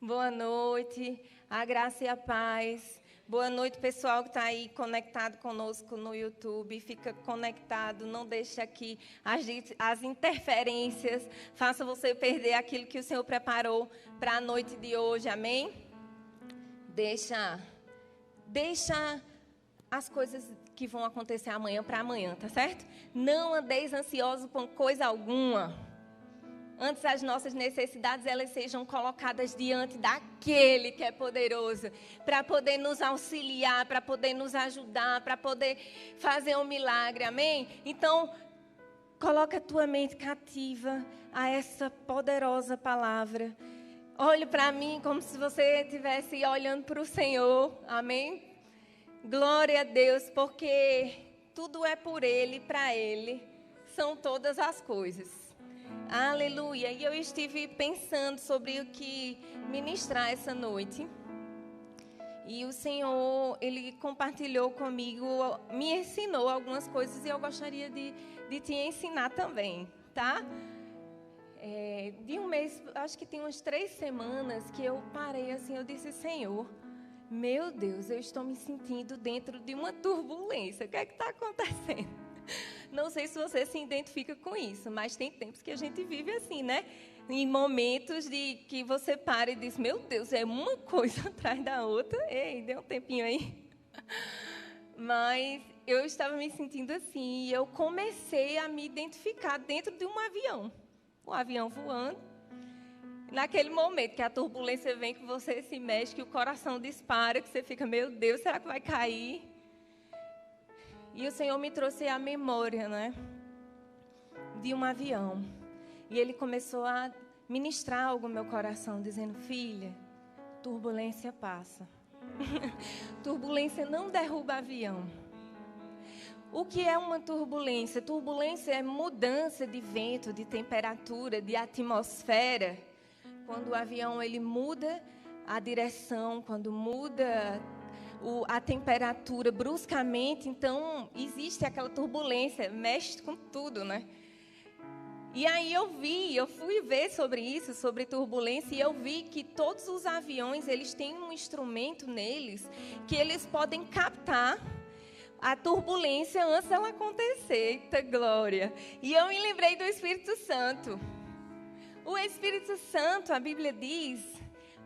Boa noite, a graça e a paz. Boa noite, pessoal que está aí conectado conosco no YouTube. Fica conectado, não deixe aqui as interferências. Faça você perder aquilo que o Senhor preparou para a noite de hoje, amém? Deixa as coisas que vão acontecer amanhã para amanhã, tá certo? Não andeis ansiosos com coisa alguma. Antes as nossas necessidades, elas sejam colocadas diante daquele que é poderoso, para poder nos auxiliar, para poder nos ajudar, para poder fazer um milagre, amém? Então, coloca a tua mente cativa a essa poderosa palavra. Olhe para mim como se você estivesse olhando para o Senhor, amém? Glória a Deus, porque tudo é por Ele, para Ele, são todas as coisas. Aleluia. E eu estive pensando sobre o que ministrar essa noite. E o Senhor, Ele compartilhou comigo, me ensinou algumas coisas e eu gostaria de te ensinar também, tá? De um mês, acho que tem umas 3 semanas que eu parei assim, eu disse, Senhor, meu Deus, eu estou me sentindo dentro de uma turbulência. O que é que está acontecendo? Não sei se você se identifica com isso, mas tem tempos que a gente vive assim, né? Em momentos de que você para e diz, meu Deus, é uma coisa atrás da outra. Ei, deu um tempinho aí. Mas eu estava me sentindo assim e eu comecei a me identificar dentro de um avião. Um avião voando. Naquele momento que a turbulência vem, que você se mexe, que o coração dispara, que você fica, meu Deus, será que vai cair? E o Senhor me trouxe a memória, né, de um avião. E Ele começou a ministrar algo no meu coração, dizendo, filha, turbulência passa. Turbulência não derruba avião. O que é uma turbulência? Turbulência é mudança de vento, de temperatura, de atmosfera. Quando o avião ele muda a direção, quando muda a temperatura bruscamente, então existe aquela turbulência, mexe com tudo, né? E aí eu fui ver sobre isso, sobre turbulência, e eu vi que todos os aviões, eles têm um instrumento neles, que eles podem captar a turbulência antes dela acontecer. Eita glória! E eu me lembrei do Espírito Santo. O Espírito Santo, a Bíblia diz,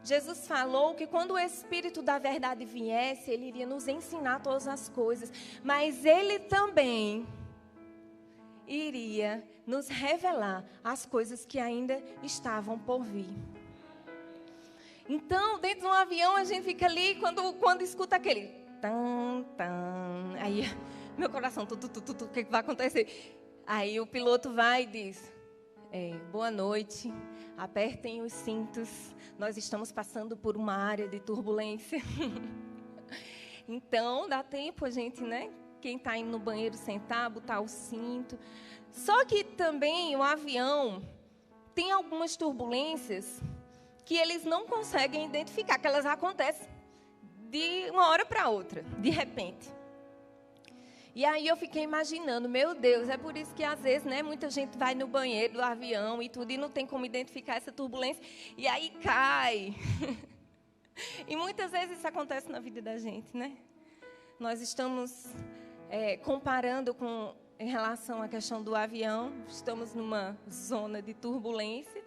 Jesus falou que quando o Espírito da verdade viesse, Ele iria nos ensinar todas as coisas. Mas Ele também iria nos revelar as coisas que ainda estavam por vir. Então, dentro de um avião, a gente fica ali, quando escuta aquele tan, tan, aí meu coração, o que vai acontecer? Aí o piloto vai e diz, boa noite, apertem os cintos, nós estamos passando por uma área de turbulência. Então, dá tempo a gente, né? Quem está indo no banheiro sentar, botar o cinto. Só que também o avião tem algumas turbulências que eles não conseguem identificar, que elas acontecem de uma hora para outra, de repente. E aí eu fiquei imaginando, meu Deus, é por isso que às vezes, né, muita gente vai no banheiro do avião e tudo, e não tem como identificar essa turbulência, e aí cai. E muitas vezes isso acontece na vida da gente, né? Nós estamos comparando em relação à questão do avião, estamos numa zona de turbulência,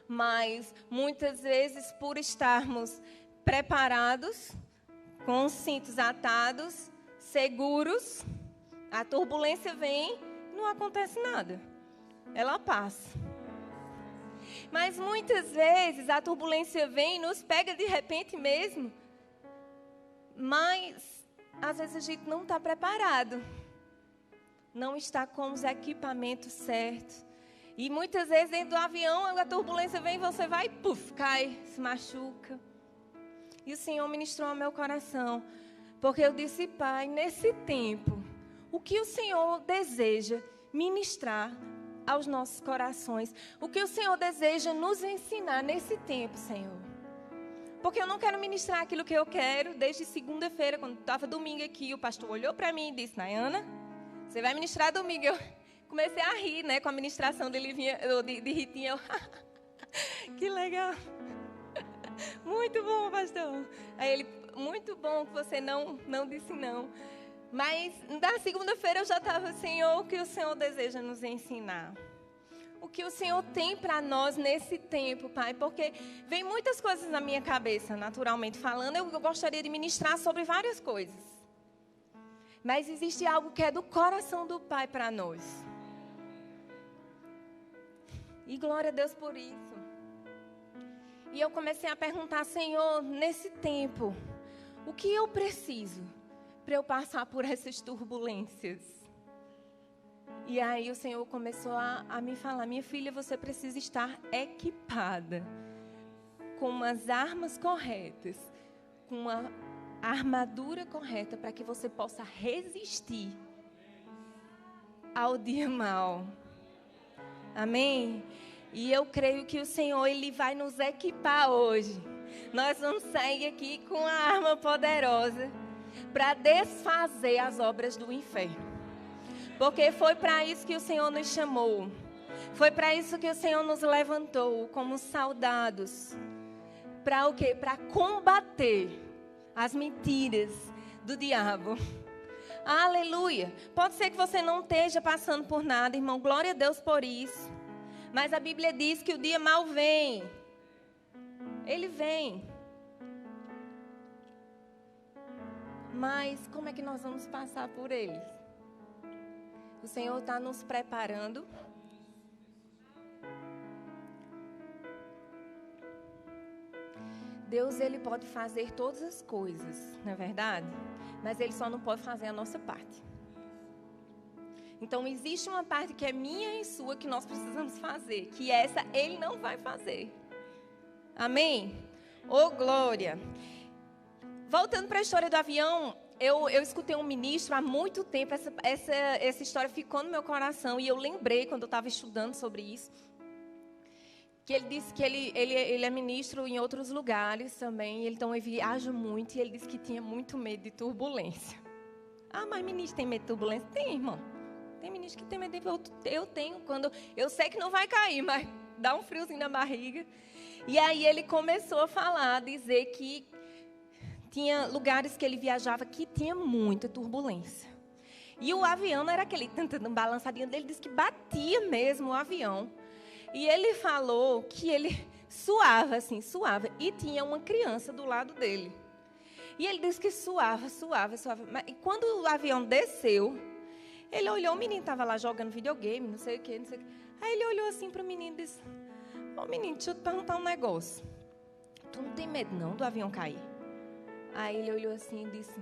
mas muitas vezes por estarmos preparados, com os cintos atados, seguros, a turbulência vem, não acontece nada. Ela passa. Mas muitas vezes a turbulência vem e nos pega de repente mesmo. Mas às vezes a gente não está preparado. Não está com os equipamentos certos. E muitas vezes dentro do avião a turbulência vem e você vai, puf, cai, se machuca. E o Senhor ministrou ao meu coração. Porque eu disse, Pai, nesse tempo, o que o Senhor deseja ministrar aos nossos corações? O que o Senhor deseja nos ensinar nesse tempo, Senhor? Porque eu não quero ministrar aquilo que eu quero. Desde segunda-feira, quando estava domingo aqui, o pastor olhou para mim e disse, Nayana, você vai ministrar domingo. Eu comecei a rir, né, com a ministração de Ritinha. Que legal. Muito bom, pastor. Aí ele, muito bom que você não disse não. Mas na segunda-feira eu já estava, Senhor, o que o Senhor deseja nos ensinar? O que o Senhor tem para nós nesse tempo, Pai? Porque vem muitas coisas na minha cabeça, naturalmente falando. Eu gostaria de ministrar sobre várias coisas. Mas existe algo que é do coração do Pai para nós. E glória a Deus por isso. E eu comecei a perguntar, Senhor, nesse tempo, o que eu preciso para eu passar por essas turbulências? E aí o Senhor começou a me falar, minha filha, você precisa estar equipada com as armas corretas, com uma armadura correta para que você possa resistir ao dia mau. Amém? E eu creio que o Senhor, Ele vai nos equipar hoje. Nós vamos sair aqui com a arma poderosa para desfazer as obras do inferno. Porque foi para isso que o Senhor nos chamou. Foi para isso que o Senhor nos levantou como soldados. Para o quê? Para combater as mentiras do diabo. Aleluia. Pode ser que você não esteja passando por nada, irmão. Glória a Deus por isso. Mas a Bíblia diz que o dia mau vem. Ele vem. Mas como é que nós vamos passar por eles? O Senhor está nos preparando. Deus, Ele pode fazer todas as coisas, não é verdade? Mas Ele só não pode fazer a nossa parte. Então, existe uma parte que é minha e sua que nós precisamos fazer. Que essa Ele não vai fazer. Amém? Ô, glória! Voltando para a história do avião... Eu escutei um ministro há muito tempo, essa história ficou no meu coração, e eu lembrei quando eu estava estudando sobre isso, que ele disse que ele é ministro em outros lugares também, então ele viaja muito, e ele disse que tinha muito medo de turbulência. Ah, mas ministro tem medo de turbulência? Tem, irmão. Tem ministro que tem medo de turbulência. Eu tenho, quando eu sei que não vai cair, mas dá um friozinho na barriga. E aí ele começou a falar, a dizer que tinha lugares que ele viajava que tinha muita turbulência. E o avião não era aquele balançadinho dele, disse que batia mesmo o avião. E ele falou que ele suava, assim, suava. E tinha uma criança do lado dele. E ele disse que suava. Mas, e quando o avião desceu, ele olhou, o menino estava lá jogando videogame, não sei o quê. Aí ele olhou assim para o menino e disse, ô menino, deixa eu te perguntar um negócio. Tu não tem medo não do avião cair? Aí ele olhou assim e disse,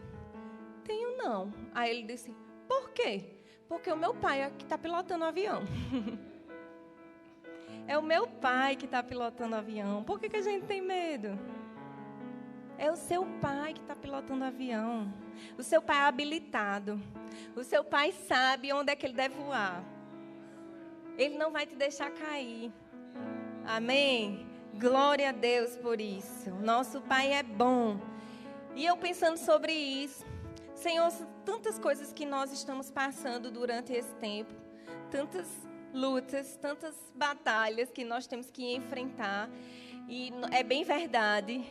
tenho não. Aí ele disse, por quê? Porque o meu pai é que está pilotando o avião. É o meu pai que está pilotando o avião. Por que a gente tem medo? É o seu pai que está pilotando o avião. O seu pai é habilitado. O seu pai sabe onde é que ele deve voar. Ele não vai te deixar cair. Amém? Glória a Deus por isso. Nosso pai é bom. E eu pensando sobre isso, Senhor, tantas coisas que nós estamos passando durante esse tempo, tantas lutas, tantas batalhas que nós temos que enfrentar. E é bem verdade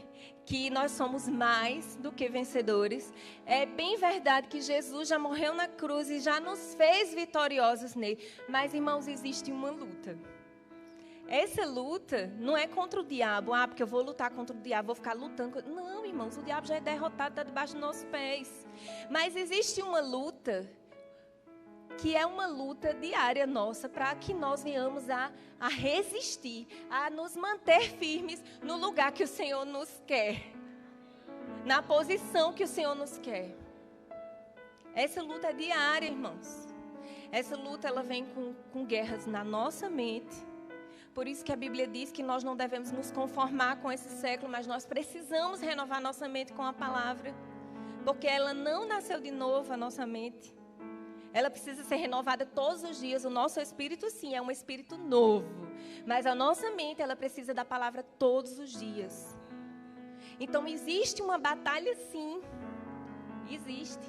que nós somos mais do que vencedores. É bem verdade que Jesus já morreu na cruz e já nos fez vitoriosos nele. Mas, irmãos, existe uma luta. Essa luta não é contra o diabo. Ah, porque eu vou lutar contra o diabo, vou ficar lutando. Não, irmãos, o diabo já é derrotado, está debaixo dos nossos pés. Mas existe uma luta que é uma luta diária nossa para que nós venhamos a resistir, a nos manter firmes no lugar que o Senhor nos quer, na posição que o Senhor nos quer. Essa luta é diária, irmãos. Essa luta ela vem com guerras na nossa mente. Por isso que a Bíblia diz que nós não devemos nos conformar com esse século, mas nós precisamos renovar nossa mente com a palavra, porque ela não nasceu de novo, a nossa mente. Ela precisa ser renovada todos os dias. O nosso espírito, sim, é um espírito novo, mas a nossa mente, ela precisa da palavra todos os dias. Então, existe uma batalha, sim, existe.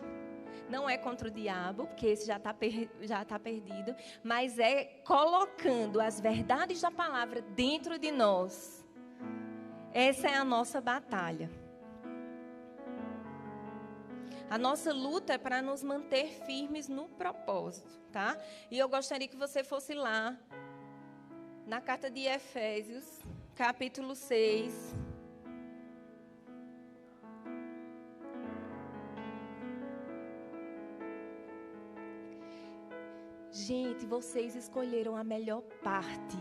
Não é contra o diabo, porque esse já está perdido, mas é colocando as verdades da palavra dentro de nós. Essa é a nossa batalha. A nossa luta é para nos manter firmes no propósito, tá? E eu gostaria que você fosse lá, na carta de Efésios, capítulo 6. Gente, vocês escolheram a melhor parte.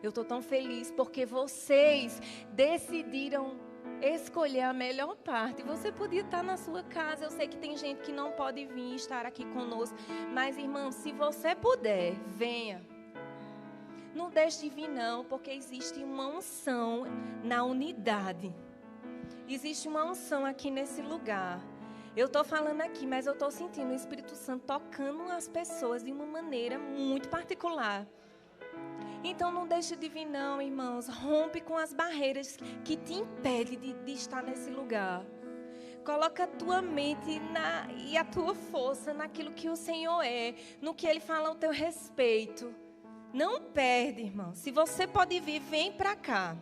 Eu estou tão feliz porque vocês decidiram escolher a melhor parte. Você podia estar na sua casa. Eu sei que tem gente que não pode vir estar aqui conosco. Mas, irmão, se você puder, venha. Não deixe de vir, não, porque existe uma unção na unidade. Existe uma unção aqui nesse lugar. Eu estou falando aqui, mas eu estou sentindo o Espírito Santo tocando as pessoas de uma maneira muito particular. Então não deixe de vir não, irmãos. Rompe com as barreiras que te impedem de estar nesse lugar. Coloca a tua mente e a tua força naquilo que o Senhor é, no que Ele fala ao teu respeito. Não perde, irmão. Se você pode vir, vem para cá.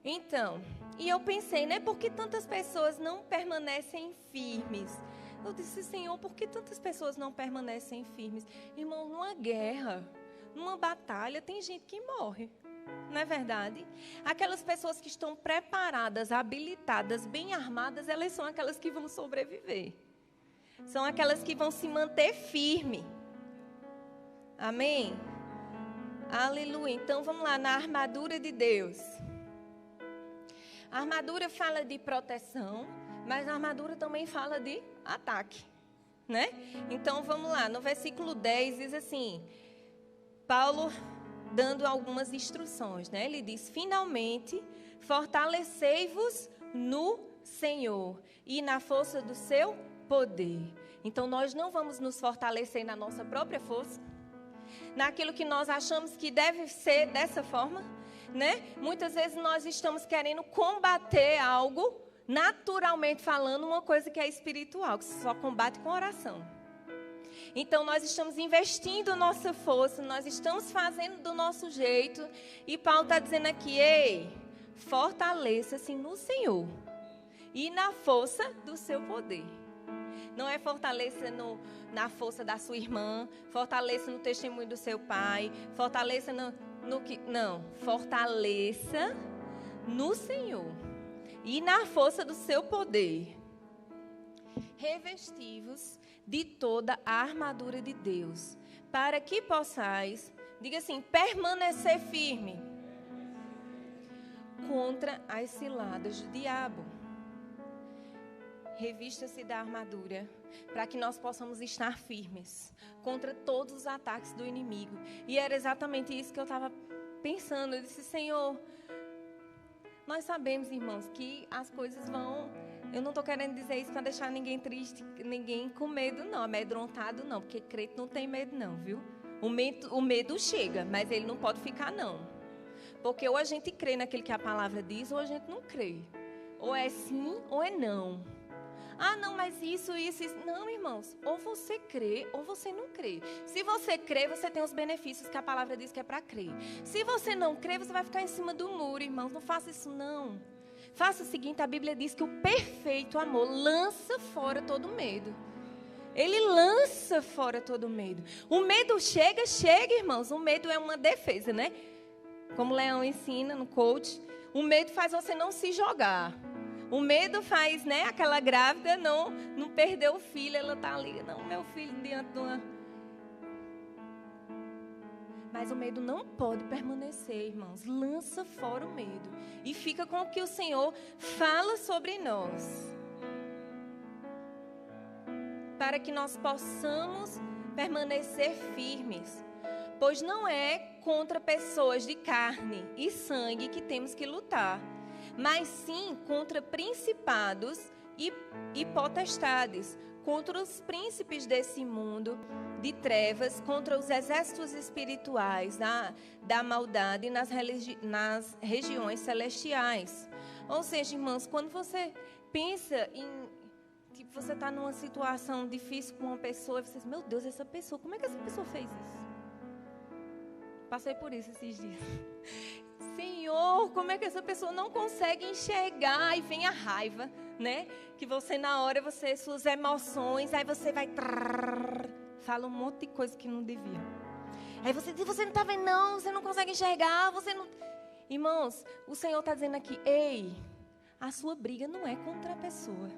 Então, e eu pensei, né? Por que tantas pessoas não permanecem firmes? Eu disse, Senhor, por que tantas pessoas não permanecem firmes? Irmão, numa guerra, numa batalha, tem gente que morre. Não é verdade? Aquelas pessoas que estão preparadas, habilitadas, bem armadas, elas são aquelas que vão sobreviver. São aquelas que vão se manter firme. Amém? Aleluia. Então, vamos lá, na armadura de Deus. A armadura fala de proteção, mas a armadura também fala de ataque, né? Então, vamos lá. No versículo 10 diz assim, Paulo dando algumas instruções, né? Ele diz, finalmente, fortalecei-vos no Senhor e na força do seu poder. Então, nós não vamos nos fortalecer na nossa própria força, naquilo que nós achamos que deve ser dessa forma, né? Muitas vezes nós estamos querendo combater algo, naturalmente falando, uma coisa que é espiritual, que se só combate com oração. Então, nós estamos investindo nossa força, nós estamos fazendo do nosso jeito, e Paulo está dizendo aqui, ei, fortaleça-se no Senhor e na força do seu poder. Não é fortaleça na força da sua irmã, fortaleça no testemunho do seu pai, fortaleça no que... Não, fortaleça no Senhor e na força do seu poder. Revestivos de toda a armadura de Deus, para que possais, diga assim, permanecer firme contra as ciladas do diabo. Revista-se da armadura, para que nós possamos estar firmes contra todos os ataques do inimigo. E era exatamente isso que eu estava pensando. Eu disse, Senhor, nós sabemos, irmãos, que as coisas vão... Eu não estou querendo dizer isso para deixar ninguém triste, ninguém com medo, não, amedrontado, não, porque crente não tem medo, não, viu? O medo chega, mas ele não pode ficar, não. Porque ou a gente crê naquilo que a palavra diz, ou a gente não crê. Ou é sim, ou é não. Ah, não, mas isso. Não, irmãos, ou você crê, ou você não crê. Se você crê, você tem os benefícios que a palavra diz que é para crer. Se você não crê, você vai ficar em cima do muro, irmãos. Não faça isso, não. Faça o seguinte, a Bíblia diz que o perfeito amor lança fora todo medo. Ele lança fora todo medo. O medo chega, irmãos. O medo é uma defesa, né? Como o Leão ensina no coach, o medo faz você não se jogar. O medo faz, né, aquela grávida não perder o filho, ela está ali, não, meu filho, diante de uma... Mas o medo não pode permanecer, irmãos. Lança fora o medo. E fica com o que o Senhor fala sobre nós. Para que nós possamos permanecer firmes. Pois não é contra pessoas de carne e sangue que temos que lutar, mas sim contra principados e potestades, contra os príncipes desse mundo de trevas, contra os exércitos espirituais da maldade nas regiões celestiais. Ou seja, irmãos, quando você pensa em... Tipo, você está numa situação difícil com uma pessoa e você diz, meu Deus, essa pessoa, como é que essa pessoa fez isso? Passei por isso esses dias. Senhor, Senhor, como é que essa pessoa não consegue enxergar? E vem a raiva, né? Que você na hora, suas emoções, aí você vai... fala um monte de coisa que não devia. Aí você diz, você não está vendo não, você não consegue enxergar, você não... Irmãos, o Senhor está dizendo aqui, ei, a sua briga não é contra a pessoa.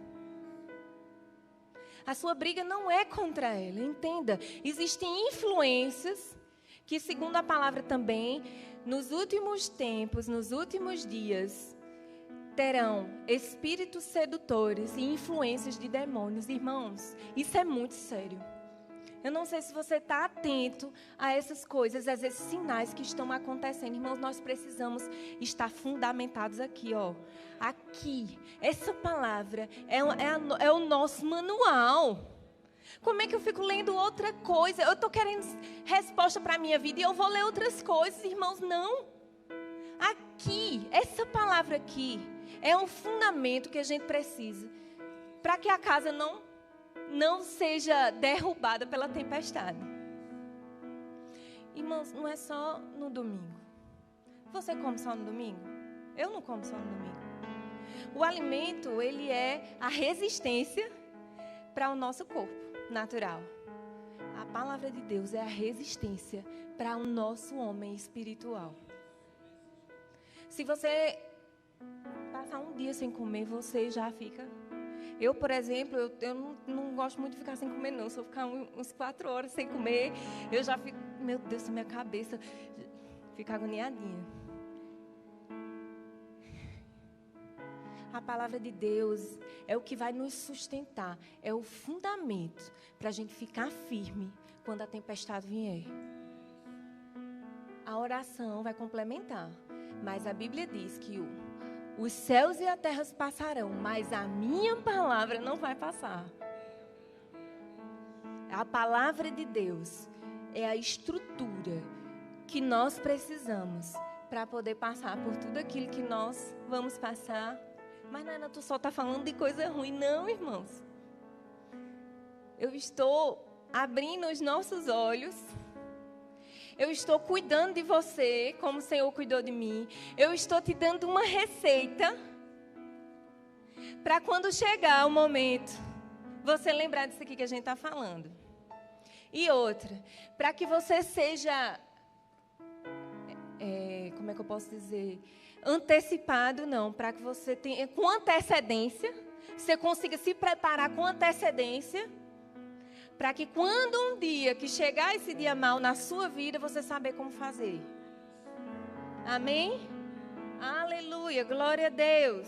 A sua briga não é contra ela, entenda. Existem influências que, segundo a palavra também, nos últimos tempos, nos últimos dias, terão espíritos sedutores e influências de demônios. Irmãos, isso é muito sério. Eu não sei se você está atento a essas coisas, a esses sinais que estão acontecendo. Irmãos, nós precisamos estar fundamentados aqui, ó. Aqui, essa palavra é o nosso manual. Como é que eu fico lendo outra coisa? Eu estou querendo resposta para a minha vida e eu vou ler outras coisas, irmãos, não. Aqui, essa palavra aqui, é um fundamento que a gente precisa para que a casa não seja derrubada pela tempestade. Irmãos, não é só no domingo. Você come só no domingo? Eu não como só no domingo. O alimento, ele é a resistência para o nosso corpo natural. A palavra de Deus é a resistência para o nosso homem espiritual. Se você passar um dia sem comer, você já fica... Eu, por exemplo, eu não gosto muito de ficar sem comer, não. Se eu ficar uns 4 horas sem comer, eu já fico... Meu Deus, minha cabeça fica agoniadinha. A palavra de Deus é o que vai nos sustentar. É o fundamento para a gente ficar firme quando a tempestade vier. A oração vai complementar. Mas a Bíblia diz que os céus e a terra passarão, mas a minha palavra não vai passar. A palavra de Deus é a estrutura que nós precisamos para poder passar por tudo aquilo que nós vamos passar. Mas, Nana, tu só está falando de coisa ruim. Não, irmãos. Eu estou abrindo os nossos olhos. Eu estou cuidando de você, como o Senhor cuidou de mim. Eu estou te dando uma receita para quando chegar o momento, você lembrar disso aqui que a gente está falando. E outra, para que você seja, como é que eu posso dizer? Antecipado, não. Para que você tenha, com antecedência, você consiga se preparar com antecedência, para que quando um dia que chegar esse dia mal na sua vida, você saber como fazer. Amém? Aleluia, glória a Deus.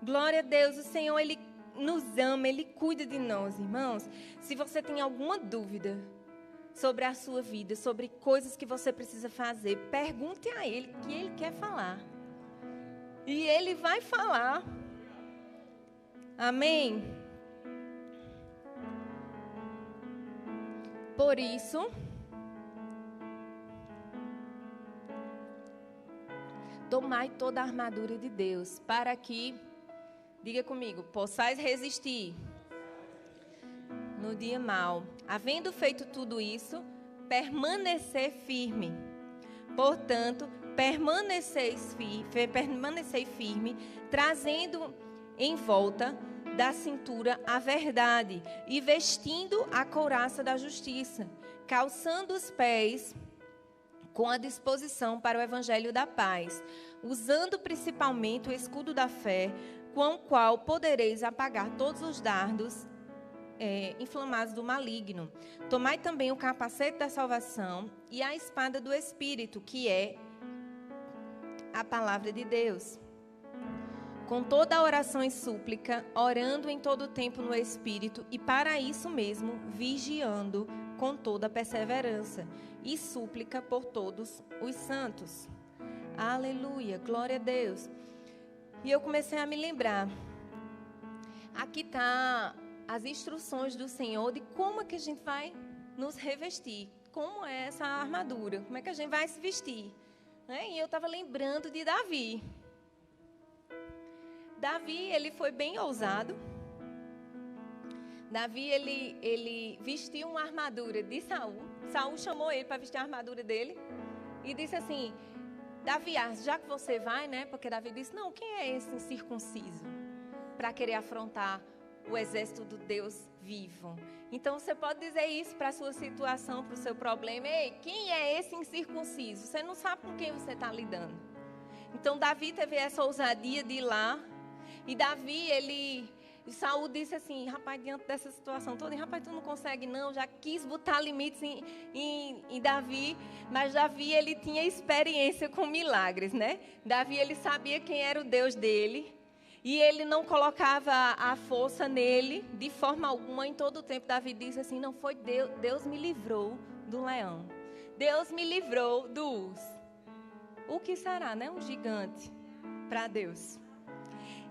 Glória a Deus, o Senhor, Ele nos ama, Ele cuida de nós, irmãos. Se você tem alguma dúvida sobre a sua vida, sobre coisas que você precisa fazer, pergunte a Ele, que Ele quer falar. E Ele vai falar. Amém? Por isso, tomai toda a armadura de Deus, para que, diga comigo, possais resistir no dia mau. Havendo feito tudo isso, permanecer firme. Portanto, permanecei firme, trazendo em volta da cintura a verdade e vestindo a couraça da justiça, calçando os pés com a disposição para o evangelho da paz, usando principalmente o escudo da fé, com o qual podereis apagar todos os dardos inflamados do maligno. Tomai também o capacete da salvação e a espada do Espírito, que é a palavra de Deus. Com toda a oração e súplica, orando em todo o tempo no Espírito, e para isso mesmo, vigiando com toda a perseverança e súplica por todos os santos. Aleluia, glória a Deus. E eu comecei a me lembrar, aqui está as instruções do Senhor de como é que a gente vai nos revestir, como é essa armadura, como é que a gente vai se vestir. Né? E eu estava lembrando de Davi. Davi, ele foi bem ousado. Davi, ele vestiu uma armadura de Saul. Saul chamou ele para vestir a armadura dele. E disse assim, Davi, já que você vai, né? Porque Davi disse, não, quem é esse incircunciso para querer afrontar o exército do Deus vivo? Então, você pode dizer isso para a sua situação, para o seu problema. Ei, quem é esse incircunciso? Você não sabe com quem você está lidando. Então, Davi teve essa ousadia de ir lá. E Davi, Saul disse assim, rapaz, diante dessa situação toda, rapaz, tu não consegue não, já quis botar limites em Davi, mas Davi, ele tinha experiência com milagres, né? Davi, ele sabia quem era o Deus dele, e ele não colocava a força nele, de forma alguma. Em todo o tempo, Davi disse assim, não foi Deus me livrou do leão, Deus me livrou do urso. O que será, né? Um gigante para Deus.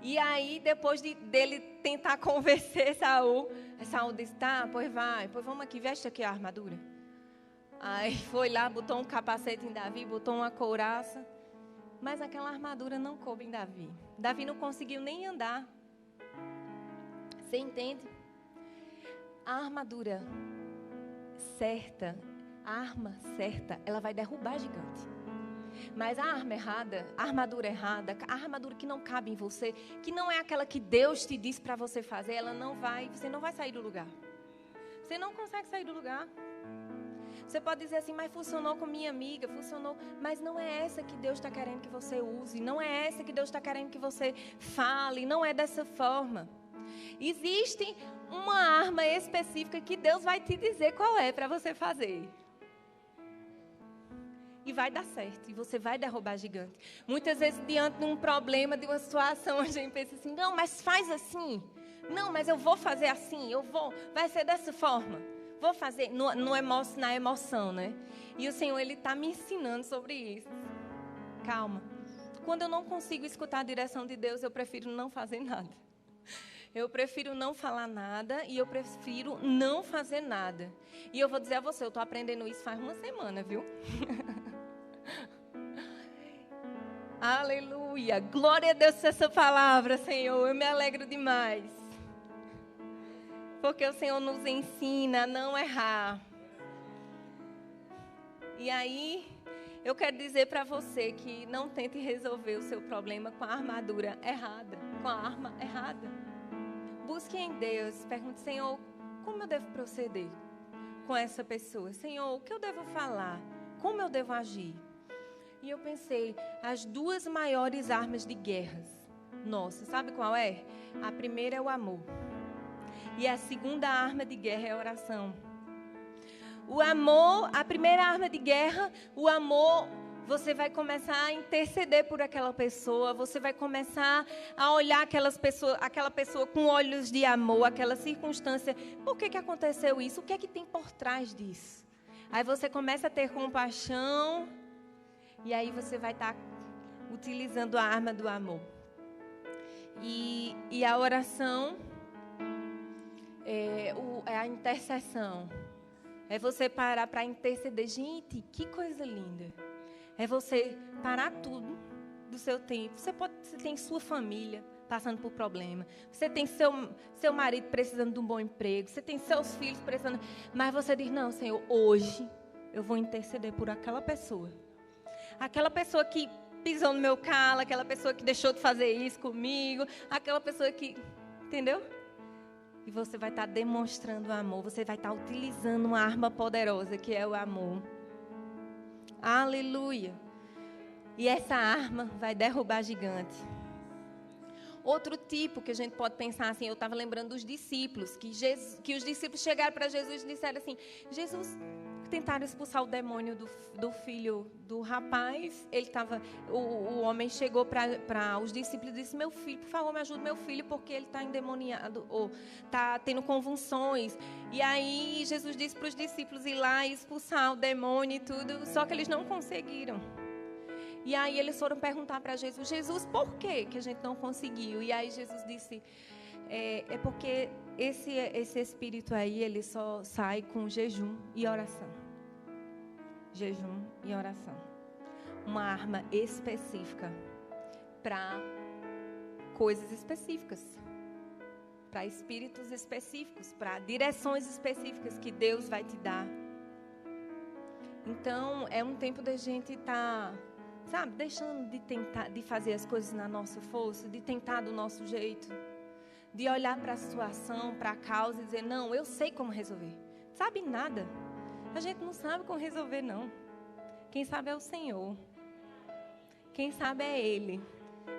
E aí, depois dele tentar convencer Saul disse, tá, pois vai, pois vamos aqui, veste aqui a armadura. Aí foi lá, botou um capacete em Davi, botou uma couraça, mas aquela armadura não coube em Davi. Davi não conseguiu nem andar. Você entende? A armadura certa, a arma certa, ela vai derrubar gigante. Mas a armadura errada, a armadura que não cabe em você, que não é aquela que Deus te disse para você fazer, você não vai sair do lugar. Você não consegue sair do lugar. Você pode dizer assim, mas funcionou com minha amiga, funcionou. Mas não é essa que Deus está querendo que você use, não é essa que Deus está querendo que você fale, não é dessa forma. Existe uma arma específica que Deus vai te dizer qual é para você fazer. E vai dar certo, e você vai derrubar gigante. Muitas vezes, diante de um problema, de uma situação, a gente pensa assim, não, mas faz assim. Não, mas eu vou fazer assim, vai ser dessa forma. Vou fazer, na emoção, né? E o Senhor, Ele está me ensinando sobre isso. Calma. Quando eu não consigo escutar a direção de Deus, eu prefiro não fazer nada. Eu prefiro não falar nada e eu prefiro não fazer nada. E eu vou dizer a você, eu estou aprendendo isso faz uma semana, viu? Aleluia. Glória a Deus por essa palavra, Senhor. Eu me alegro demais. Porque o Senhor nos ensina a não errar. E aí, eu quero dizer para você que não tente resolver o seu problema com a armadura errada, com a arma errada. Busque em Deus, pergunte, Senhor, como eu devo proceder com essa pessoa? Senhor, o que eu devo falar? Como eu devo agir? E eu pensei, as duas maiores armas de guerras, nossa, sabe qual é? A primeira é o amor. E a segunda arma de guerra é a oração. O amor, a primeira arma de guerra, o amor, você vai começar a interceder por aquela pessoa, você vai começar a olhar aquela pessoa com olhos de amor, aquela circunstância. Por que aconteceu isso? O que é que tem por trás disso? Aí você começa a ter compaixão e aí você vai estar utilizando a arma do amor. E a oração é a intercessão. É você parar para interceder. Gente, que coisa linda. É você parar tudo do seu tempo. Você tem sua família passando por problema. Você tem seu marido precisando de um bom emprego. Você tem seus filhos precisando. Mas você diz, não, Senhor, hoje eu vou interceder por aquela pessoa. Aquela pessoa que pisou no meu calo, aquela pessoa que deixou de fazer isso comigo, aquela pessoa que... Entendeu? E você vai estar demonstrando o amor. Você vai estar utilizando uma arma poderosa que é o amor. Aleluia. E essa arma vai derrubar gigante. Outro tipo que a gente pode pensar assim, eu estava lembrando dos discípulos, que os discípulos chegaram para Jesus e disseram assim, Jesus, tentaram expulsar o demônio do filho do rapaz. O homem chegou para os discípulos e disse, meu filho, por favor, me ajude meu filho, porque ele está endemoniado, ou está tendo convulsões. E aí Jesus disse para os discípulos ir lá e expulsar o demônio e tudo, só que eles não conseguiram. E aí eles foram perguntar para Jesus, Jesus, por que a gente não conseguiu? E aí Jesus disse, é porque esse espírito aí, ele só sai com jejum e oração. Jejum e oração. Uma arma específica para coisas específicas. Para espíritos específicos, para direções específicas que Deus vai te dar. Então, é um tempo da gente estar Sabe, deixando de tentar, de fazer as coisas na nossa força, de tentar do nosso jeito, de olhar para a situação, para a causa e dizer, não, eu sei como resolver. Sabe nada. A gente não sabe como resolver, não. Quem sabe é o Senhor. Quem sabe é Ele.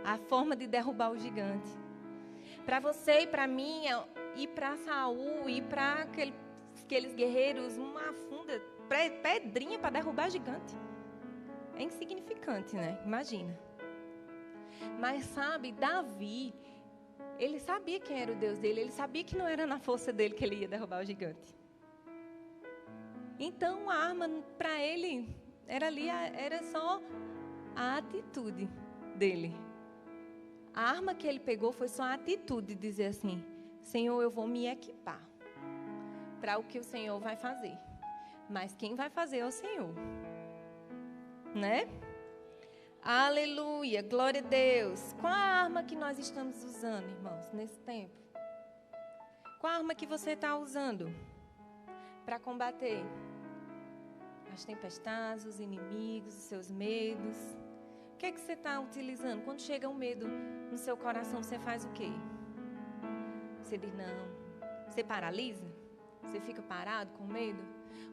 A forma de derrubar o gigante. Para você e para mim, e para Saul, e para aqueles guerreiros, uma funda, pedrinha para derrubar gigante. É insignificante, né? Imagina. Mas sabe, Davi, ele sabia quem era o Deus dele. Ele sabia que não era na força dele que ele ia derrubar o gigante. Então a arma para ele era só a atitude dele. A arma que ele pegou foi só a atitude de dizer assim, Senhor, eu vou me equipar para o que o Senhor vai fazer. Mas quem vai fazer é o Senhor. Né? Aleluia, glória a Deus. Qual a arma que nós estamos usando, irmãos, nesse tempo? Qual a arma que você está usando para combater as tempestades, os inimigos, os seus medos? O que é que você está utilizando? Quando chega um medo no seu coração, você faz o quê? Você diz não. Você paralisa? Você fica parado com medo?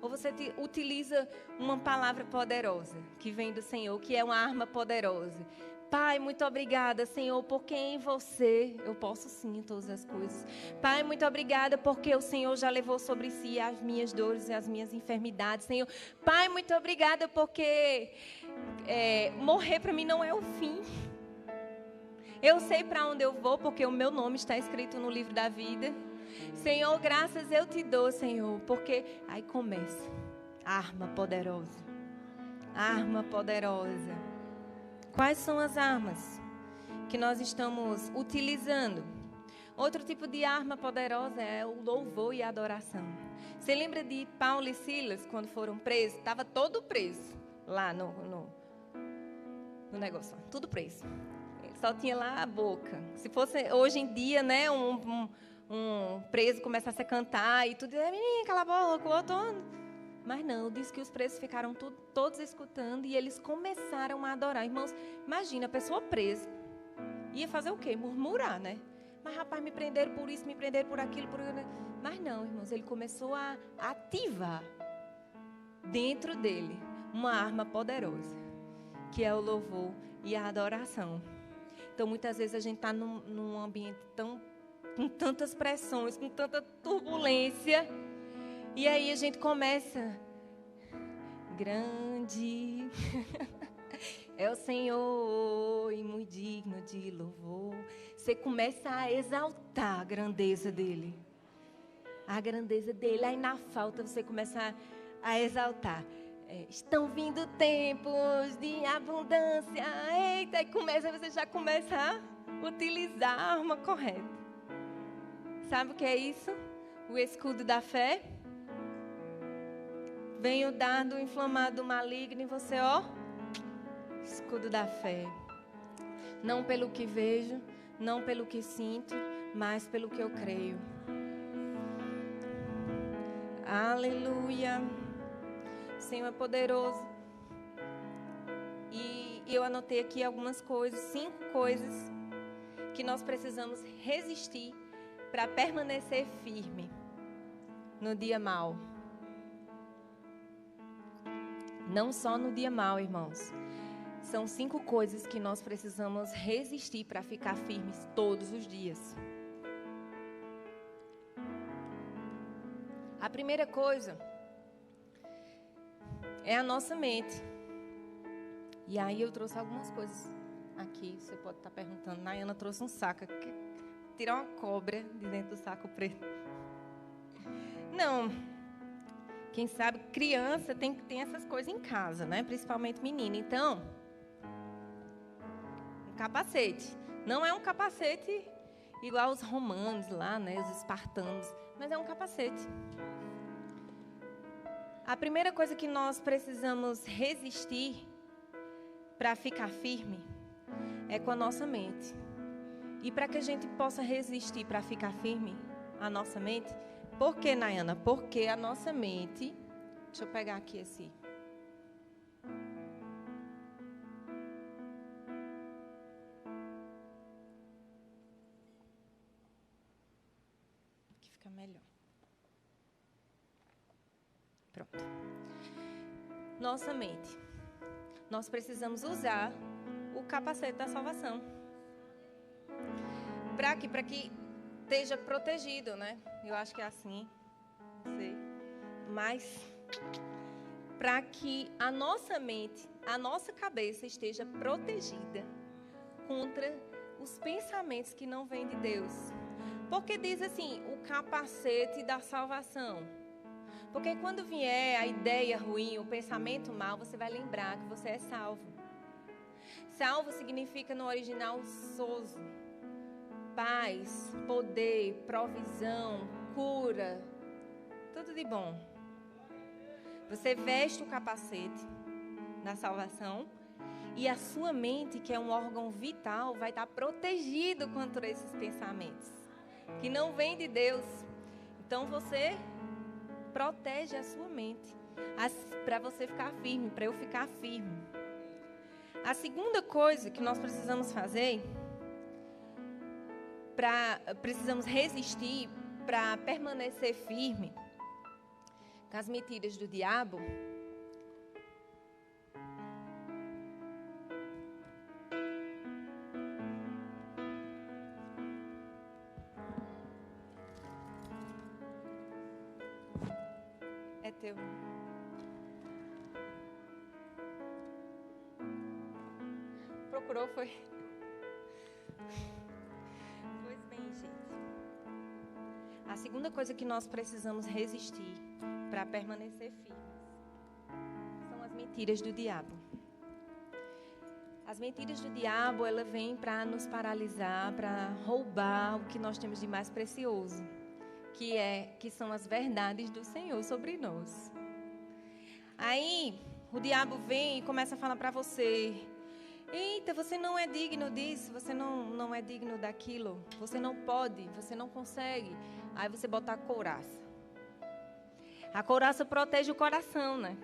Ou você utiliza uma palavra poderosa que vem do Senhor, que é uma arma poderosa? Pai, muito obrigada, Senhor, porque em você eu posso sim todas as coisas. Pai, muito obrigada porque o Senhor já levou sobre si as minhas dores e as minhas enfermidades, Senhor. Pai, muito obrigada porque morrer para mim não é o fim. Eu sei para onde eu vou porque o meu nome está escrito no livro da vida. Senhor, graças eu te dou, Senhor, porque aí começa a arma poderosa. Arma poderosa. Quais são as armas que nós estamos utilizando? Outro tipo de arma poderosa é o louvor e a adoração. Você lembra de Paulo e Silas quando foram presos? Estava todo preso lá no negócio, tudo preso. Ele só tinha lá a boca. Se fosse hoje em dia, né, um preso começasse a cantar e tudo, menina, cala a boca, o outro... Mas não, diz que os presos ficaram todos escutando e eles começaram a adorar. Irmãos, imagina, a pessoa presa. Ia fazer o quê? Murmurar, né? Mas, rapaz, me prenderam por isso, me prenderam por aquilo, por... Mas não, irmãos, ele começou a ativar dentro dele uma arma poderosa, que é o louvor e a adoração. Então, muitas vezes a gente está num ambiente com tantas pressões, com tanta turbulência. E aí a gente começa, grande é o Senhor e muito digno de louvor. Você começa a exaltar a grandeza dele. A grandeza dele. Aí na falta você começa a exaltar. Estão vindo tempos de abundância. Eita, e você já começa a utilizar a arma correta. Sabe o que é isso? O escudo da fé. Vem o dardo inflamado maligno e você, escudo da fé. Não pelo que vejo, não pelo que sinto, mas pelo que eu creio. Aleluia. O Senhor é poderoso. E eu anotei aqui algumas coisas, 5 coisas que nós precisamos resistir para permanecer firme no dia mau. Não só no dia mau, irmãos. São 5 coisas que nós precisamos resistir para ficar firmes todos os dias. A primeira coisa é a nossa mente. E aí eu trouxe algumas coisas aqui. Você pode estar perguntando, Nayana trouxe um saco. Tirar uma cobra de dentro do saco preto. Não. Quem sabe, criança tem essas coisas em casa, né? Principalmente menina. Então, um capacete. Não é um capacete igual os romanos lá, né? Os espartanos. Mas é um capacete. A primeira coisa que nós precisamos resistir para ficar firme é com a nossa mente. E para que a gente possa resistir para ficar firme a nossa mente... Por que, Nayana? Porque a nossa mente... Deixa eu pegar aqui esse... Pronto. Nossa mente. Nós precisamos usar o capacete da salvação. Para que esteja protegido, né? Eu acho que é assim. Não sei. Mas para que a nossa mente, a nossa cabeça esteja protegida contra os pensamentos que não vêm de Deus. Porque diz assim, o capacete da salvação. Porque quando vier a ideia ruim, o pensamento mal, você vai lembrar que você é salvo. Salvo significa no original sozo. Paz, poder, provisão, cura, tudo de bom. Você veste o capacete da salvação e a sua mente, que é um órgão vital, vai estar protegido contra esses pensamentos que não vêm de Deus. Então você protege a sua mente para você ficar firme, para eu ficar firme. A segunda coisa que nós precisamos fazer, precisamos resistir para permanecer firme com as mentiras do diabo. É teu. Procurou, foi? Pois bem, gente. A segunda coisa que nós precisamos resistir para permanecer firmes são as mentiras do diabo. As mentiras do diabo, ela vem para nos paralisar, para roubar o que nós temos de mais precioso, que são as verdades do Senhor sobre nós. Aí, o diabo vem e começa a falar para você: eita, você não é digno disso, você não é digno daquilo, você não pode, você não consegue. Aí você bota a couraça. A couraça protege o coração, né?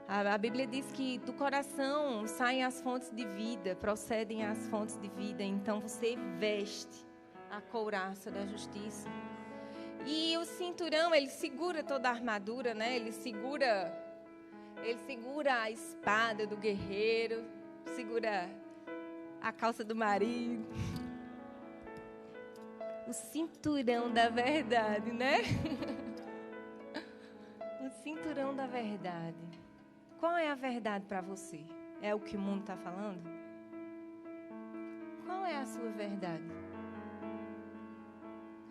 A Bíblia diz que do coração saem as fontes de vida, procedem as fontes de vida. Então você veste a couraça da justiça. E o cinturão, ele segura toda a armadura, né? Ele segura a espada do guerreiro, segura a calça do marido. O cinturão da verdade, né? O cinturão da verdade. Qual é a verdade para você? É o que o mundo está falando? Qual é a sua verdade?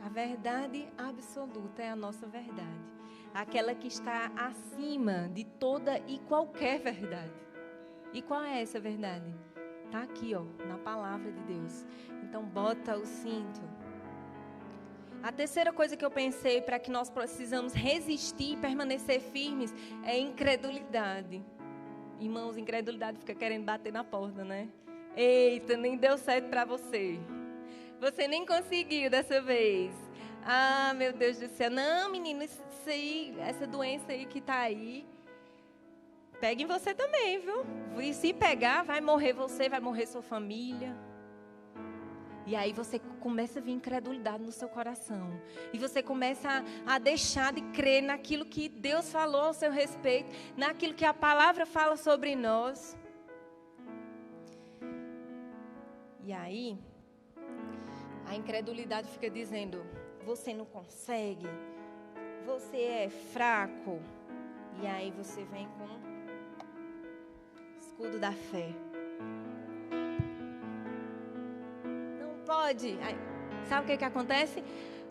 A verdade absoluta é a nossa verdade. Aquela que está acima de toda e qualquer verdade. E qual é essa verdade? Está aqui, ó, na palavra de Deus. Então, bota o cinto. A terceira coisa que eu pensei para que nós precisamos resistir e permanecer firmes é incredulidade. Irmãos, incredulidade fica querendo bater na porta, né? Eita, nem deu certo para você. Você nem conseguiu dessa vez. Ah, meu Deus do céu. Não, menino, isso aí, essa doença aí que está aí, pega em você também, viu? E se pegar, vai morrer você, vai morrer sua família. E aí você começa a vir incredulidade no seu coração. E você começa a deixar de crer naquilo que Deus falou ao seu respeito, naquilo que a palavra fala sobre nós. E aí, a incredulidade fica dizendo: você não consegue, você é fraco. E aí você vem com o escudo da fé. Pode. Aí, sabe o que acontece?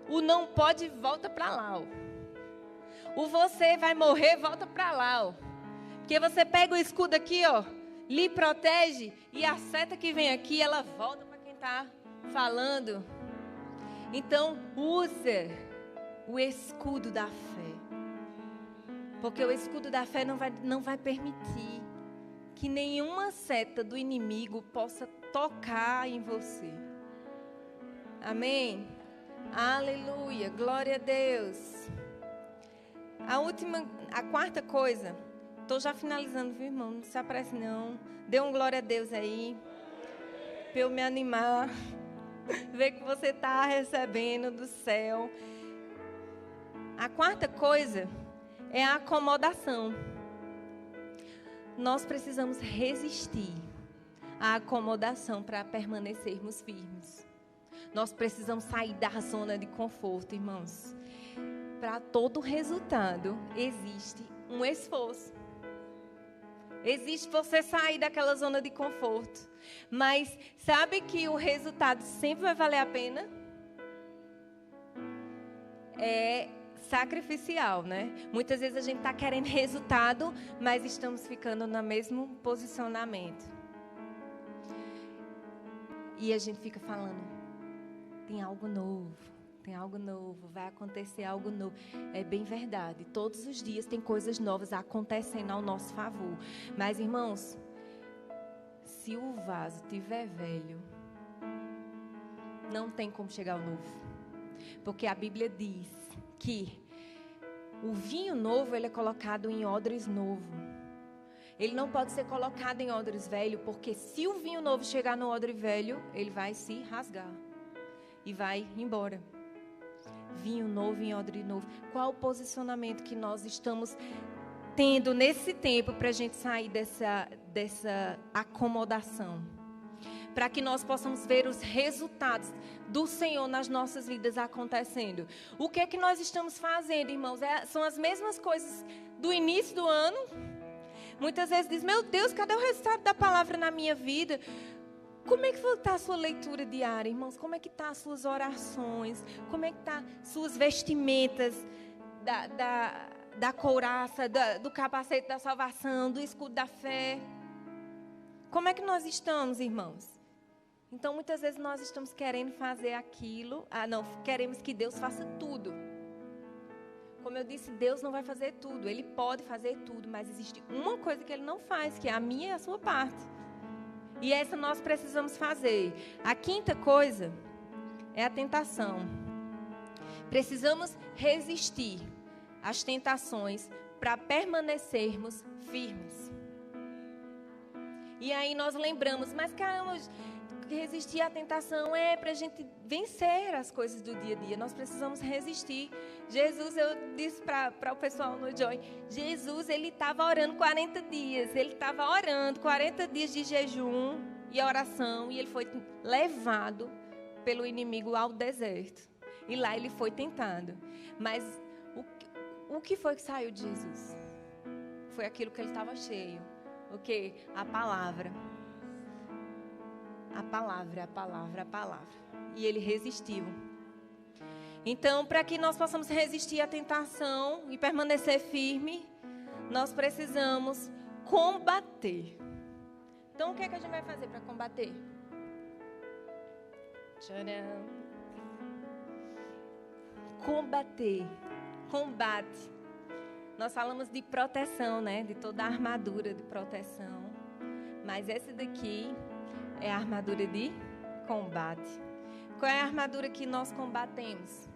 O não pode volta para lá. Ó. O você vai morrer volta para lá. Ó. Porque você pega o escudo aqui, ó, lhe protege, e a seta que vem aqui, ela volta para quem está falando. Então, usa o escudo da fé. Porque o escudo da fé não vai permitir que nenhuma seta do inimigo possa tocar em você. Amém? Aleluia, glória a Deus. A quarta coisa, estou já finalizando, viu, irmão? Não se apresse não. Dê um glória a Deus aí, para eu me animar, ver que você está recebendo do céu. A quarta coisa é a acomodação. Nós precisamos resistir à acomodação para permanecermos firmes. Nós precisamos sair da zona de conforto, irmãos. Para todo resultado, existe um esforço. Existe você sair daquela zona de conforto. Mas sabe que o resultado sempre vai valer a pena? É sacrificial, né? Muitas vezes a gente está querendo resultado, mas estamos ficando no mesmo posicionamento. E a gente fica falando, tem algo novo, vai acontecer algo novo. É bem verdade, todos os dias tem coisas novas acontecendo ao nosso favor. Mas, irmãos, se o vaso estiver velho, não tem como chegar ao novo. Porque a Bíblia diz que o vinho novo, ele é colocado em odres novo. Ele não pode ser colocado em odres velho, porque se o vinho novo chegar no odre velho, ele vai se rasgar e vai embora. Vinho novo em odre novo. Qual o posicionamento que nós estamos tendo nesse tempo para a gente sair dessa acomodação? Para que nós possamos ver os resultados do Senhor nas nossas vidas acontecendo. O que é que nós estamos fazendo, irmãos? São as mesmas coisas do início do ano. Muitas vezes diz, meu Deus, cadê o resultado da palavra na minha vida? Como é que está a sua leitura diária, irmãos? Como é que está as suas orações? Como é que está suas vestimentas da couraça, do capacete da salvação, do escudo da fé? Como é que nós estamos, irmãos? Então, muitas vezes nós estamos querendo fazer aquilo. Queremos que Deus faça tudo. Como eu disse, Deus não vai fazer tudo. Ele pode fazer tudo, mas existe uma coisa que Ele não faz, que é a minha e a sua parte. E essa nós precisamos fazer. A quinta coisa é a tentação. Precisamos resistir às tentações para permanecermos firmes. E aí nós lembramos, mas caramba, resistir à tentação é para a gente vencer as coisas do dia a dia. Nós precisamos resistir. Jesus, eu disse para o pessoal no Joy, Jesus, ele estava orando 40 dias. Ele estava orando 40 dias de jejum e oração. E ele foi levado pelo inimigo ao deserto. E lá ele foi tentado. Mas o que foi que saiu de Jesus? Foi aquilo que ele estava cheio. O quê? A palavra. A palavra. E ele resistiu. Então, para que nós possamos resistir à tentação e permanecer firme, nós precisamos combater. Então, o que é que a gente vai fazer para combater? Tcharam. Combater. Combate. Nós falamos de proteção, né? De toda a armadura de proteção. Mas essa daqui é a armadura de combate. Qual é a armadura que nós combatemos?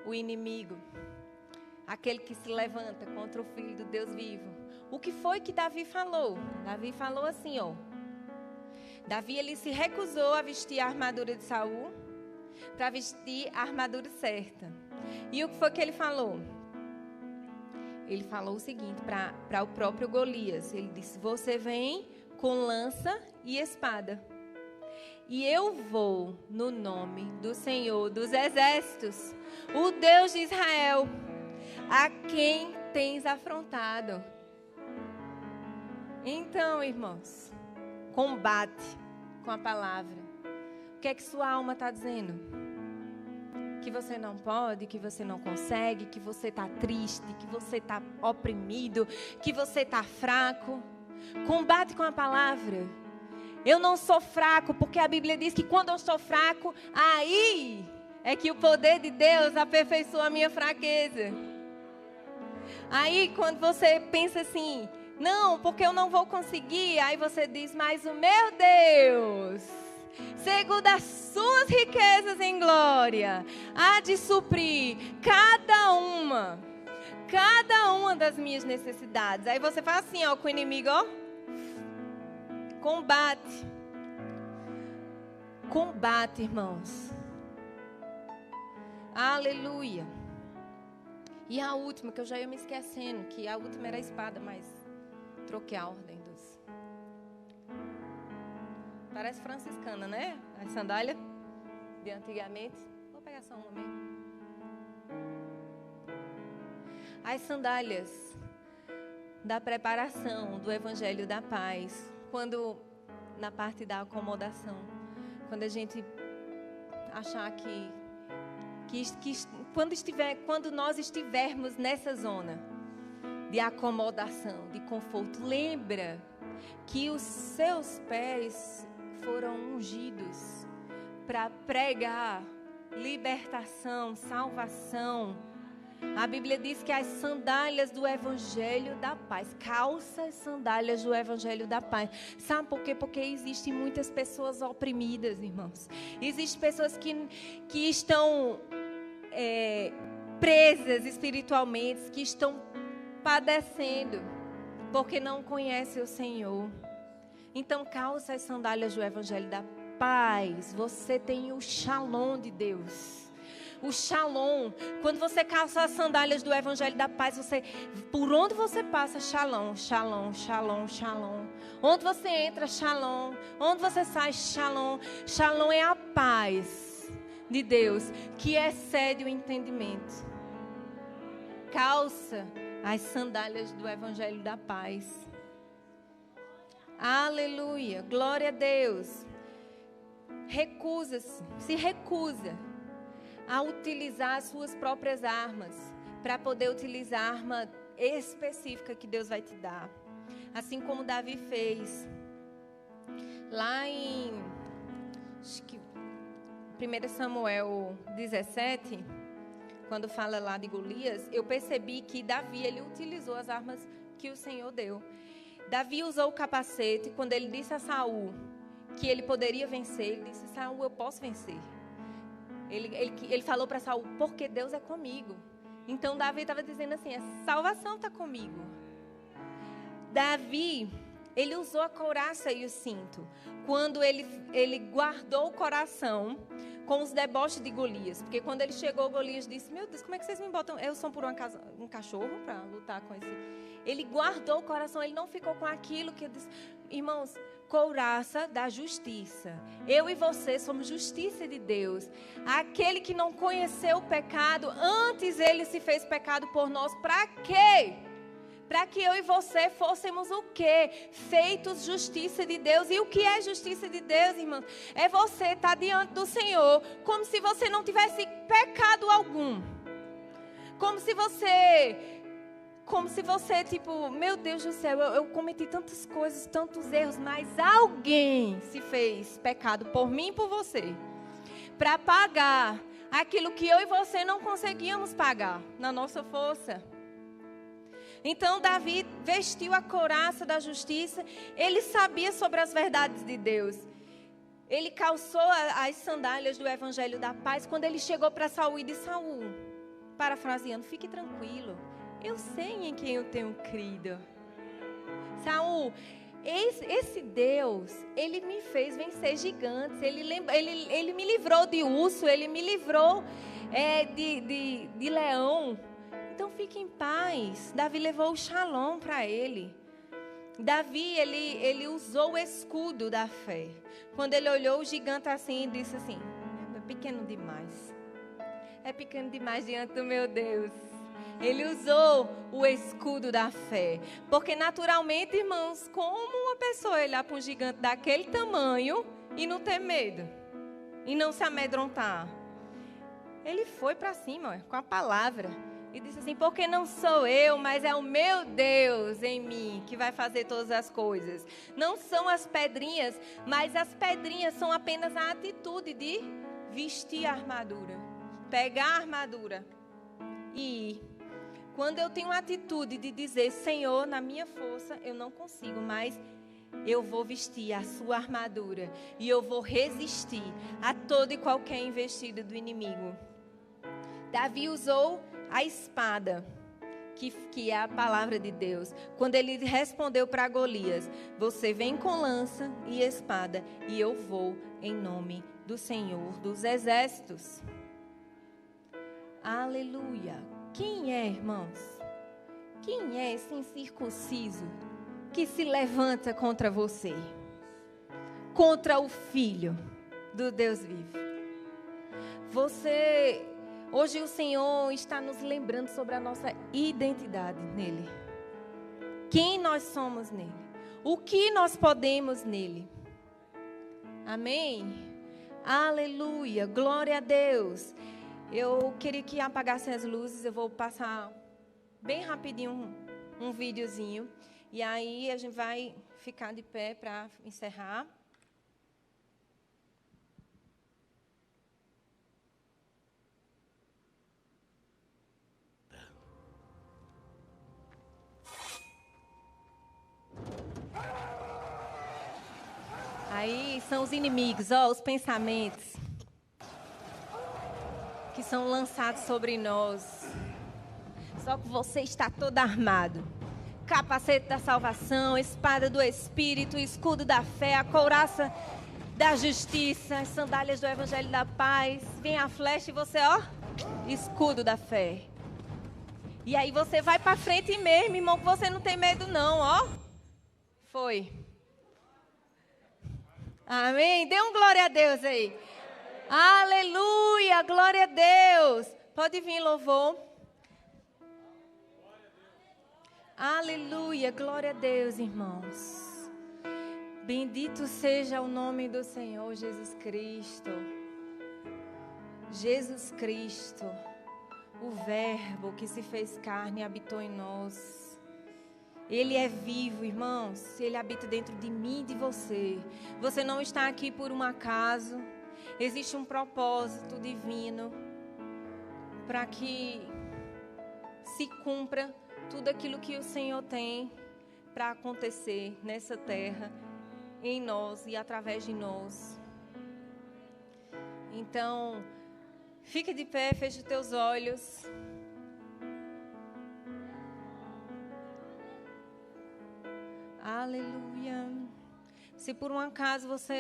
O inimigo. Aquele que se levanta contra o Filho do Deus vivo. O que foi que Davi falou? Davi falou assim, ó. Davi, ele se recusou a vestir a armadura de Saul para vestir a armadura certa. E o que foi que ele falou? Ele falou o seguinte para o próprio Golias. Ele disse, você vem com lança e espada. E eu vou no nome do Senhor dos Exércitos, o Deus de Israel, a quem tens afrontado. Então, irmãos, combate com a palavra. O que é que sua alma está dizendo? Que você não pode, que você não consegue, que você está triste, que você está oprimido, que você está fraco. Combate com a palavra. Eu não sou fraco, porque a Bíblia diz que quando eu sou fraco, aí é que o poder de Deus aperfeiçoa a minha fraqueza. Aí quando você pensa assim, não, porque eu não vou conseguir, aí você diz, mas o meu Deus, segundo as suas riquezas em glória, há de suprir cada uma das minhas necessidades. Aí você faz assim, ó, com o inimigo, ó. Combate, irmãos. Aleluia. E a última, que eu já ia me esquecendo, que a última era a espada, mas troquei a ordem dos... Parece franciscana, né? A sandália de antigamente. Vou pegar só uma mesmo. As sandálias da preparação do Evangelho da Paz. Quando, na parte da acomodação, quando a gente achar quando nós estivermos nessa zona de acomodação, de conforto, lembra que os seus pés foram ungidos para pregar libertação, salvação. A Bíblia diz que as sandálias do Evangelho da Paz, calças, sandálias do Evangelho da Paz. Sabe por quê? Porque existem muitas pessoas oprimidas, irmãos. Existem pessoas que estão presas espiritualmente, que estão padecendo, porque não conhecem o Senhor. Então, calça as sandálias do Evangelho da Paz. Você tem o Shalom de Deus. O Shalom, quando você calça as sandálias do Evangelho da Paz, por onde você passa, Shalom, Shalom, Shalom, Shalom. Onde você entra, Shalom. Onde você sai, Shalom. Shalom é a paz de Deus, que excede o entendimento. Calça as sandálias do Evangelho da Paz. Aleluia, glória a Deus. Se recusa a utilizar as suas próprias armas, para poder utilizar a arma específica que Deus vai te dar. Assim como Davi fez. Lá em 1 Samuel 17, quando fala lá de Golias, eu percebi que Davi, ele utilizou as armas que o Senhor deu. Davi usou o capacete. Quando ele disse a Saul que ele poderia vencer, ele disse: Saul, eu posso vencer. Ele falou para Saul: porque Deus é comigo. Então Davi estava dizendo assim: a salvação está comigo. Davi, ele usou a couraça e o cinto quando ele guardou o coração com os deboches de Golias. Porque quando ele chegou, Golias disse: meu Deus, como é que vocês me botam? Eu sou por um cachorro para lutar com esse... Ele guardou o coração, ele não ficou com aquilo que eu disse. Irmãos, couraça da justiça. Eu e você somos justiça de Deus. Aquele que não conheceu o pecado, antes ele se fez pecado por nós. Para quê? Para que eu e você fôssemos o quê? Feitos justiça de Deus. E o que é justiça de Deus, irmãos? É você estar diante do Senhor como se você não tivesse pecado algum. Como se você, tipo, meu Deus do céu, eu cometi tantas coisas, tantos erros, mas alguém se fez pecado por mim e por você, para pagar aquilo que eu e você não conseguíamos pagar na nossa força. Então Davi vestiu a couraça da justiça, ele sabia sobre as verdades de Deus. Ele calçou as sandálias do Evangelho da Paz quando ele chegou para Saul e disse: Saul, parafraseando, fique tranquilo. Eu sei em quem eu tenho crido. Saul, esse Deus, ele me fez vencer gigantes. Ele me livrou de urso, ele me livrou de leão. Então fique em paz. Davi levou o Shalom para ele. Davi, ele usou o escudo da fé. Quando ele olhou o gigante assim e disse assim: é pequeno demais. É pequeno demais diante do meu Deus. Ele usou o escudo da fé. Porque naturalmente, irmãos, como uma pessoa olhar para um gigante daquele tamanho e não ter medo? E não se amedrontar? Ele foi para cima com a palavra. E disse assim: porque não sou eu, mas é o meu Deus em mim que vai fazer todas as coisas. Não são as pedrinhas, mas as pedrinhas são apenas a atitude de vestir a armadura. Pegar a armadura e ir. Quando eu tenho a atitude de dizer: Senhor, na minha força eu não consigo, mas eu vou vestir a sua armadura e eu vou resistir a toda e qualquer investida do inimigo. Davi usou a espada, que é a palavra de Deus. Quando ele respondeu para Golias: você vem com lança e espada e eu vou em nome do Senhor dos Exércitos. Aleluia. Quem é, irmãos? Quem é esse incircunciso que se levanta contra você? Contra o Filho do Deus vivo. Hoje o Senhor está nos lembrando sobre a nossa identidade nele. Quem nós somos nele. O que nós podemos nele. Amém? Aleluia, glória a Deus. Eu queria que apagassem as luzes, eu vou passar bem rapidinho um videozinho. E aí a gente vai ficar de pé para encerrar. Aí são os inimigos, os pensamentos que são lançados sobre nós. Só que você está todo armado. Capacete da salvação, espada do Espírito, escudo da fé, a couraça da justiça, as sandálias do Evangelho da paz. Vem a flecha e você, escudo da fé. E aí você vai para frente mesmo, irmão, que você não tem medo não, Foi. Amém? Dê um glória a Deus aí. Aleluia, glória a Deus. Pode vir, louvor. Aleluia, glória a Deus, irmãos. Bendito seja o nome do Senhor Jesus Cristo. Jesus Cristo, o Verbo que se fez carne e habitou em nós. Ele é vivo, irmãos. Ele habita dentro de mim e de você. Você não está aqui por um acaso. Existe um propósito divino para que se cumpra tudo aquilo que o Senhor tem para acontecer nessa terra, em nós e através de nós. Então, fica de pé, feche os teus olhos. Aleluia. Se por um acaso você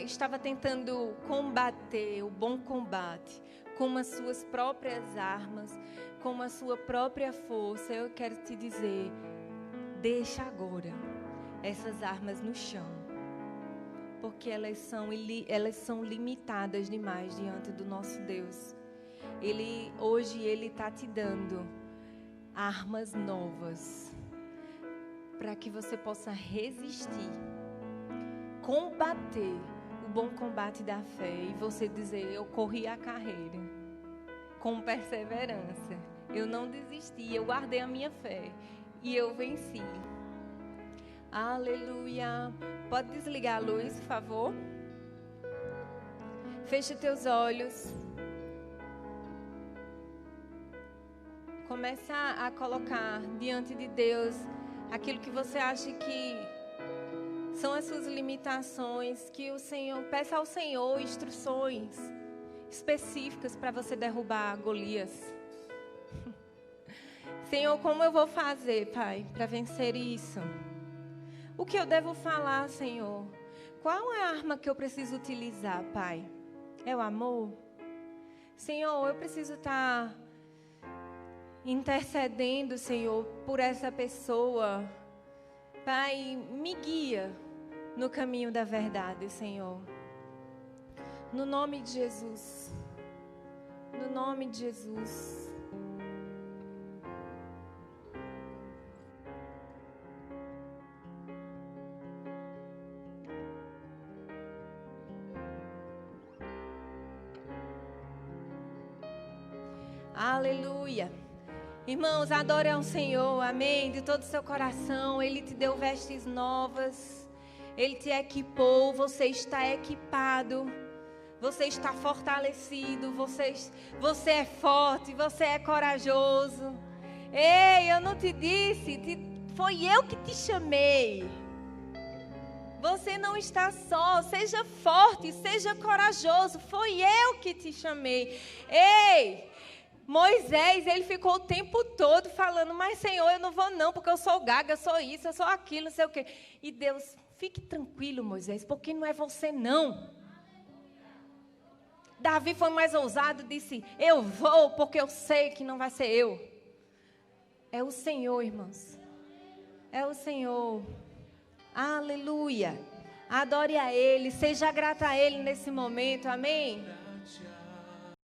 estava tentando combater o bom combate com as suas próprias armas, com a sua própria força, eu quero te dizer, deixa agora essas armas no chão, porque elas são limitadas demais diante do nosso Deus. Hoje Ele está te dando armas novas para que você possa resistir, combater o bom combate da fé e você dizer, eu corri a carreira com perseverança, eu não desisti, eu guardei a minha fé e eu venci. Aleluia. Pode desligar a luz, por favor. Feche teus olhos. Começa a colocar diante de Deus aquilo que você acha que são as suas limitações, que o Senhor, peça ao Senhor instruções específicas para você derrubar Golias. Senhor, como eu vou fazer, Pai, para vencer isso? O que eu devo falar, Senhor? Qual é a arma que eu preciso utilizar, Pai? É o amor? Senhor, eu preciso estar intercedendo, Senhor, por essa pessoa. Pai, me guia no caminho da verdade, Senhor. No nome de Jesus. No nome de Jesus. Aleluia. Irmãos, adore ao Senhor, amém, de todo o seu coração. Ele te deu vestes novas, Ele te equipou, você está equipado, você está fortalecido, você é forte, você é corajoso. Ei, eu não te disse, foi eu que te chamei. Você não está só, seja forte, seja corajoso, foi eu que te chamei. Ei! Moisés, ele ficou o tempo todo falando, mas Senhor, eu não vou não, porque eu sou gaga, eu sou isso, eu sou aquilo, não sei o quê. E Deus, fique tranquilo, Moisés, porque não é você não. Davi foi mais ousado, disse, eu vou porque eu sei que não vai ser eu. É o Senhor, irmãos. É o Senhor. Aleluia. Adore a Ele, seja grata a Ele nesse momento, amém?